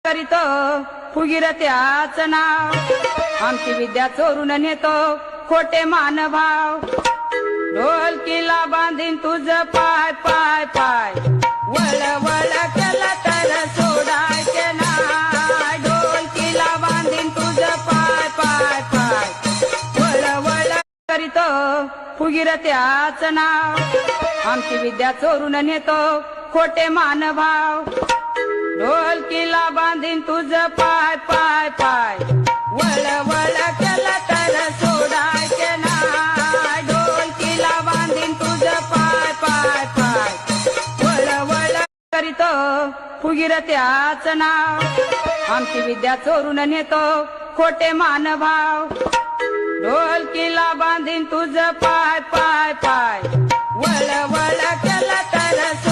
करीत फुगिरत्याच नाव आमची विद्या चोरून नेतो खोटे मानभाव ढोलकीला बांधीन तुझ पाय पाय पाय वळ वळ केला तर सोडायचे नाय ढोलकीला बांधीन तुझ पाय पाय पाय वळ वळ करीत फुगिरत्याच नाव आमची विद्या चोरून नेतो खोटे मानभाव ढोलकीला बांधीन तुझ पाय पाय पाय वळ वळ केला तर सोडायचे नाय ढोलकीला बांधीन तुझ पाय पाय पाय वळ वळ करीत फुगिरत्याच नाव आमची विद्या चोरून नेतो खोटे मानभाव ढोलकीला बांधीन तुझ पाय पाय पाय वळ वळ केला तर